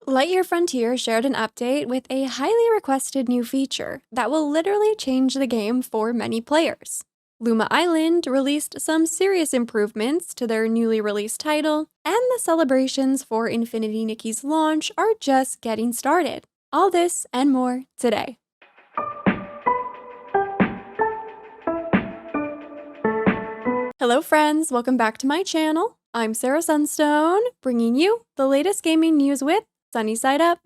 Lightyear Frontier shared an update with a highly requested new feature that will literally change the game for many players. Luma Island released some serious improvements to their newly released title, and the celebrations for Infinity Nikki's launch are just getting started. All this and more today. Hello friends, welcome back to my channel. I'm Sarah Sunstone, bringing you the latest gaming news with Sunnyside Up.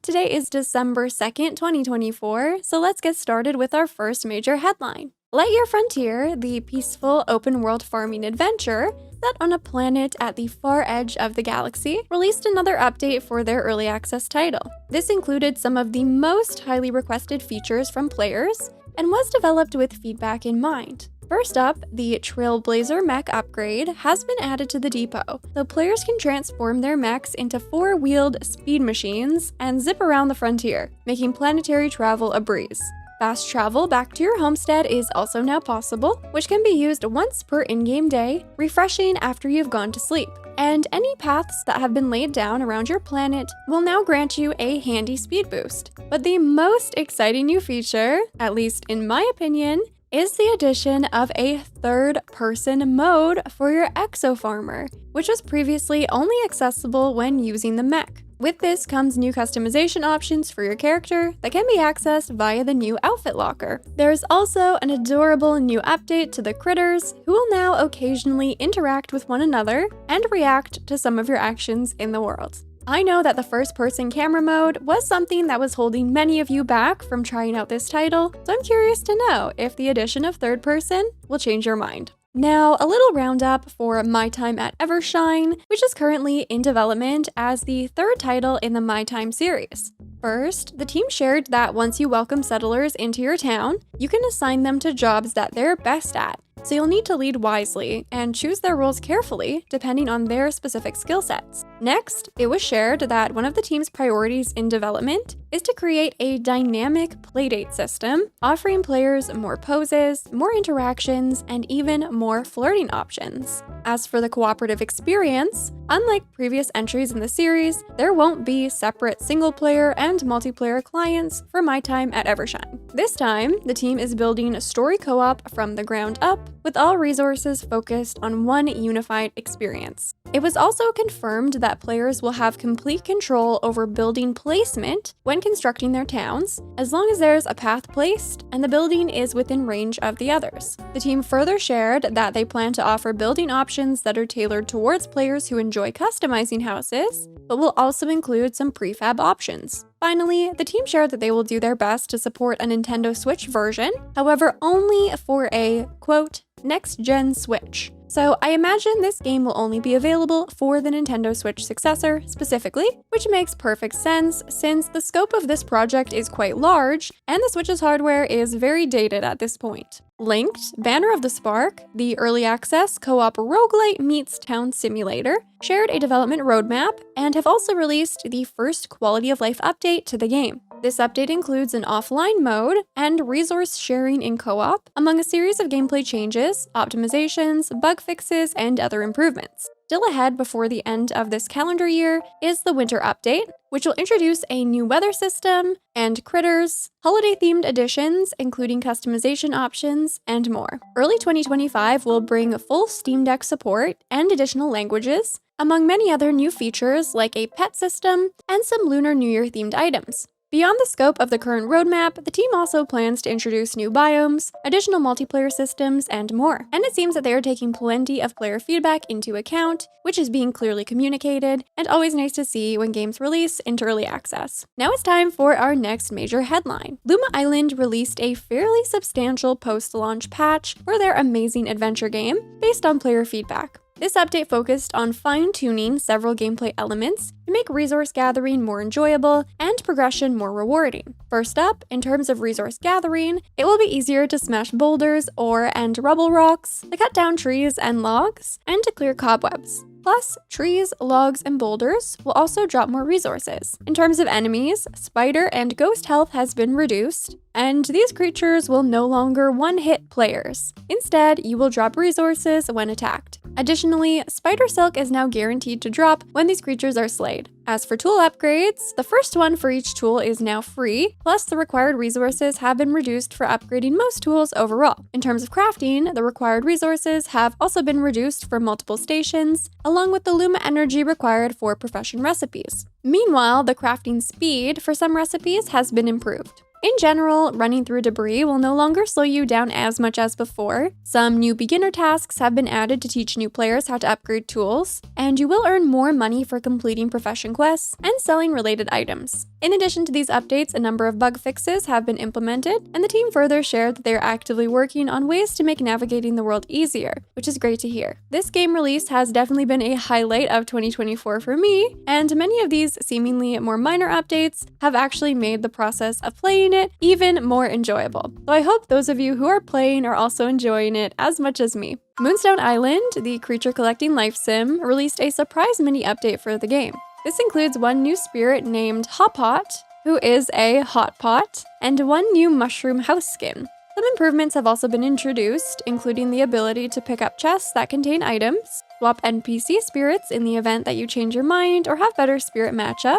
Today is December 2nd, 2024, so let's get started with our first major headline. Lightyear Frontier, the peaceful open-world farming adventure set on a planet at the far edge of the galaxy, released another update for their early access title. This included some of the most highly requested features from players and was developed with feedback in mind. First up, the Trailblazer mech upgrade has been added to the depot, so players can transform their mechs into four-wheeled speed machines and zip around the frontier, making planetary travel a breeze. Fast travel back to your homestead is also now possible, which can be used once per in-game day, refreshing after you've gone to sleep. And any paths that have been laid down around your planet will now grant you a handy speed boost. But the most exciting new feature, at least in my opinion, is the addition of a third-person mode for your exo-farmer, which was previously only accessible when using the mech. With this comes new customization options for your character that can be accessed via the new outfit locker. There's also an adorable new update to the critters, who will now occasionally interact with one another and react to some of your actions in the world. I know that the first-person camera mode was something that was holding many of you back from trying out this title, so I'm curious to know if the addition of third person will change your mind. Now, a little roundup for My Time at Evershine, which is currently in development as the third title in the My Time series. First, the team shared that once you welcome settlers into your town, you can assign them to jobs that they're best at. So you'll need to lead wisely and choose their roles carefully depending on their specific skill sets. Next, it was shared that one of the team's priorities in development is to create a dynamic playdate system, offering players more poses, more interactions, and even more flirting options. As for the cooperative experience, unlike previous entries in the series, there won't be separate single-player and multiplayer clients for My Time at Evershine. This time, the team is building a story co-op from the ground up, with all resources focused on one unified experience. It was also confirmed that players will have complete control over building placement when constructing their towns, as long as there's a path placed and the building is within range of the others. The team further shared that they plan to offer building options that are tailored towards players who enjoy customizing houses, but will also include some prefab options. Finally, the team shared that they will do their best to support a Nintendo Switch version, however only for a, quote, next-gen Switch. So I imagine this game will only be available for the Nintendo Switch successor specifically, which makes perfect sense since the scope of this project is quite large and the Switch's hardware is very dated at this point. Linked, Banner of the Spark, the early access co-op roguelite meets town simulator, shared a development roadmap and have also released the first quality of life update to the game. This update includes an offline mode and resource sharing in co-op, among a series of gameplay changes, optimizations, bug fixes, and other improvements. Still ahead before the end of this calendar year is the winter update, which will introduce a new weather system and critters, holiday-themed additions, including customization options, and more. Early 2025 will bring full Steam Deck support and additional languages, among many other new features like a pet system and some Lunar New Year-themed items. Beyond the scope of the current roadmap, the team also plans to introduce new biomes, additional multiplayer systems, and more. And it seems that they are taking plenty of player feedback into account, which is being clearly communicated, and always nice to see when games release into early access. Now it's time for our next major headline. Luma Island released a fairly substantial post-launch patch for their amazing adventure game based on player feedback. This update focused on fine-tuning several gameplay elements to make resource gathering more enjoyable and progression more rewarding. First up, in terms of resource gathering, it will be easier to smash boulders, ore, and rubble rocks, to cut down trees and logs, and to clear cobwebs. Plus, trees, logs, and boulders will also drop more resources. In terms of enemies, spider and ghost health has been reduced, and these creatures will no longer one-hit players. Instead, you will drop resources when attacked. Additionally, spider silk is now guaranteed to drop when these creatures are slayed. As for tool upgrades, the first one for each tool is now free, plus the required resources have been reduced for upgrading most tools overall. In terms of crafting, the required resources have also been reduced for multiple stations, along with the Luma energy required for profession recipes. Meanwhile, the crafting speed for some recipes has been improved. In general, running through debris will no longer slow you down as much as before. Some new beginner tasks have been added to teach new players how to upgrade tools, and you will earn more money for completing profession quests and selling related items. In addition to these updates, a number of bug fixes have been implemented, and the team further shared that they are actively working on ways to make navigating the world easier, which is great to hear. This game release has definitely been a highlight of 2024 for me, and many of these seemingly more minor updates have actually made the process of playing it even more enjoyable. So I hope those of you who are playing are also enjoying it as much as me. Moonstone Island, the creature collecting life sim, released a surprise mini update for the game. This includes one new spirit named Hot Pot, who is a hot pot, and one new mushroom house skin. Some improvements have also been introduced, including the ability to pick up chests that contain items, swap NPC spirits in the event that you change your mind or have better spirit matchups,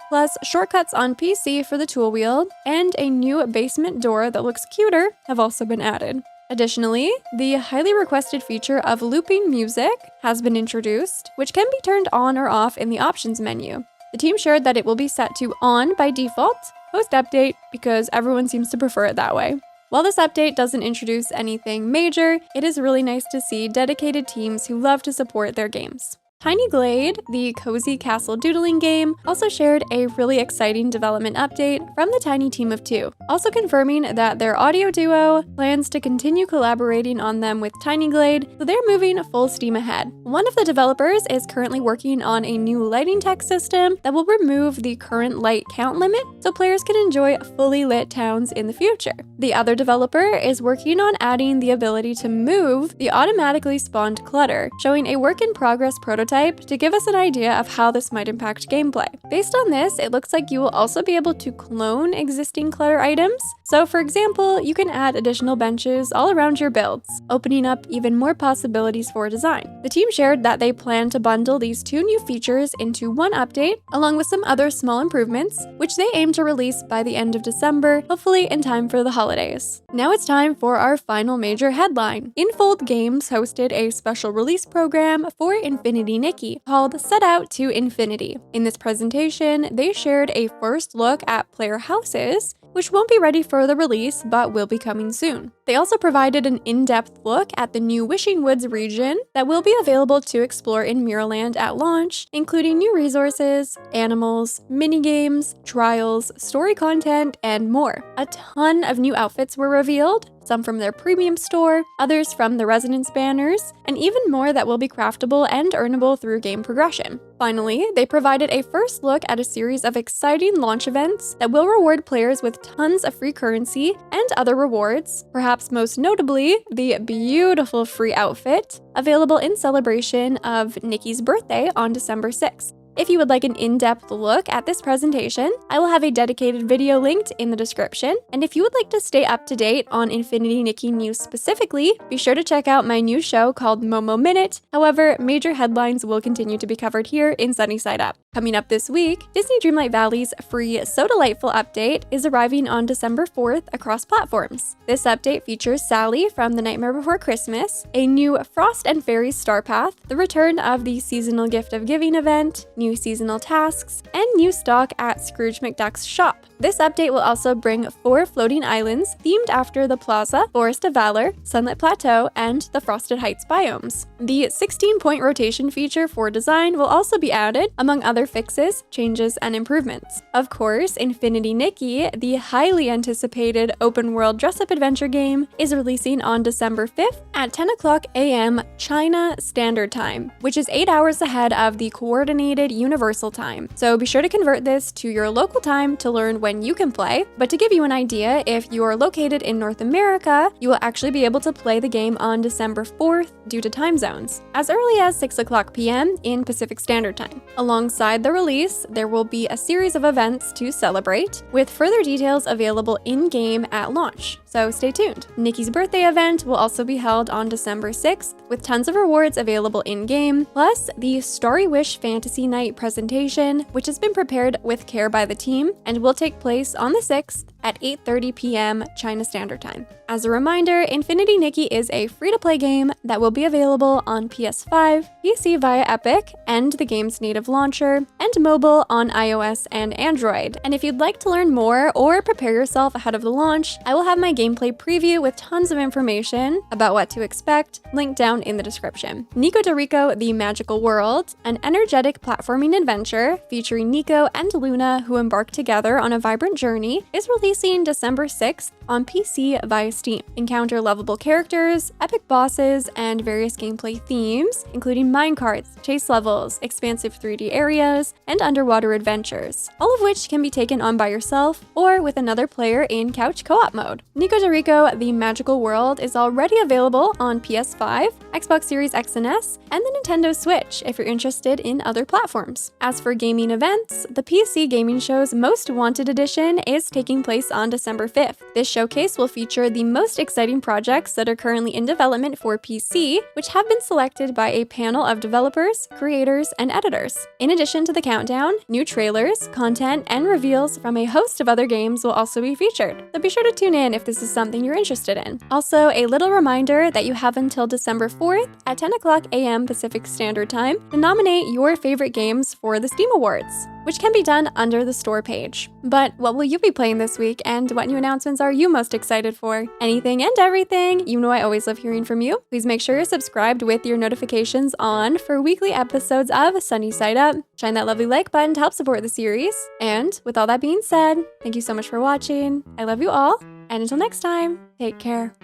plus shortcuts on PC for the tool wheel, and a new basement door that looks cuter have also been added. Additionally, the highly requested feature of looping music has been introduced, which can be turned on or off in the options menu. The team shared that it will be set to on by default post-update because everyone seems to prefer it that way. While this update doesn't introduce anything major, it is really nice to see dedicated teams who love to support their games. Tiny Glade, the cozy castle doodling game, also shared a really exciting development update from the tiny team of 2, also confirming that their audio duo plans to continue collaborating on them with Tiny Glade, so they're moving full steam ahead. One of the developers is currently working on a new lighting tech system that will remove the current light count limit, so players can enjoy fully lit towns in the future. The other developer is working on adding the ability to move the automatically spawned clutter, showing a work-in-progress prototype to give us an idea of how this might impact gameplay. Based on this, it looks like you will also be able to clone existing clutter items. So for example, you can add additional benches all around your builds, opening up even more possibilities for design. The team shared that they plan to bundle these 2 new features into one update, along with some other small improvements, which they aim to release by the end of December, hopefully in time for the holidays. Now it's time for our final major headline. Infold Games hosted a special release program for Infinity Nikki called Set Out to Infinity. In this presentation, they shared a first look at player houses, which won't be ready for the release but will be coming soon. They also provided an in-depth look at the new Wishing Woods region that will be available to explore in Mirrorland at launch, including new resources, animals, minigames, trials, story content, and more. A ton of new outfits were revealed, some from their premium store, others from the Resonance banners, and even more that will be craftable and earnable through game progression. Finally, they provided a first look at a series of exciting launch events that will reward players with tons of free currency and other rewards, perhaps most notably the beautiful free outfit available in celebration of Nikki's birthday on December 6th. If you would like an in-depth look at this presentation, I will have a dedicated video linked in the description. And if you would like to stay up to date on Infinity Nikki news specifically, be sure to check out my new show called Momo Minute. However, major headlines will continue to be covered here in Sunnyside Up. Coming up this week, Disney Dreamlight Valley's free So Delightful update is arriving on December 4th across platforms. This update features Sally from The Nightmare Before Christmas, a new Frost and Fairies Star Path, the return of the Seasonal Gift of Giving event, new seasonal tasks, and new stock at Scrooge McDuck's shop. This update will also bring 4 floating islands themed after the Plaza, Forest of Valor, Sunlit Plateau, and the Frosted Heights biomes. The 16-point rotation feature for design will also be added, among other fixes, changes, and improvements. Of course, Infinity Nikki, the highly anticipated open-world dress-up adventure game, is releasing on December 5th at 10 o'clock a.m. China Standard Time, which is 8 hours ahead of the Coordinated Universal Time. So be sure to convert this to your local time to learn when you can play. But to give you an idea, if you are located in North America, you will actually be able to play the game on December 4th due to time zones, as early as 6 o'clock p.m. in Pacific Standard Time. Alongside Alongside the release, there will be a series of events to celebrate, with further details available in-game at launch, so stay tuned. Nikki's birthday event will also be held on December 6th, with tons of rewards available in-game, plus the Starry Wish Fantasy Night presentation, which has been prepared with care by the team, and will take place on the 6th at 8:30 p.m. China Standard Time. As a reminder, Infinity Nikki is a free-to-play game that will be available on PS5, PC via Epic, and the game's native launcher, and mobile on iOS and Android. And if you'd like to learn more or prepare yourself ahead of the launch, I will have my gameplay preview with tons of information about what to expect linked down in the description. Nico de Rico: The Magical World, an energetic platforming adventure featuring Nico and Luna who embark together on a vibrant journey, is releasing December 6th on PC via Steam. Encounter lovable characters, epic bosses, and various gameplay themes, including minecarts, chase levels, expansive 3D areas, and underwater adventures, all of which can be taken on by yourself or with another player in couch co-op mode. Nico de Rico: The Magical World is already available on PS5, Xbox Series X and S, and the Nintendo Switch if you're interested in other platforms. As for gaming events, the PC Gaming Show's Most Wanted Edition is taking place on December 5th. This showcase will feature the most exciting projects that are currently in development for PC, which have been selected by a panel of developers, creators, and editors. In addition to the countdown, new trailers, content, and reveals from a host of other games will also be featured, so be sure to tune in if this is something you're interested in. Also, a little reminder that you have until December 4th at 10 o'clock a.m. Pacific Standard Time to nominate your favorite games for the Steam Awards, which can be done under the store page. But what will you be playing this week, and what new announcements are you most excited for? Anything and everything, you know I always love hearing from you. Please make sure you're subscribed with your notifications on for weekly episodes of Sunnyside Up. Shine that lovely like button to help support the series. And with all that being said, thank you so much for watching. I love you all, and until next time, take care.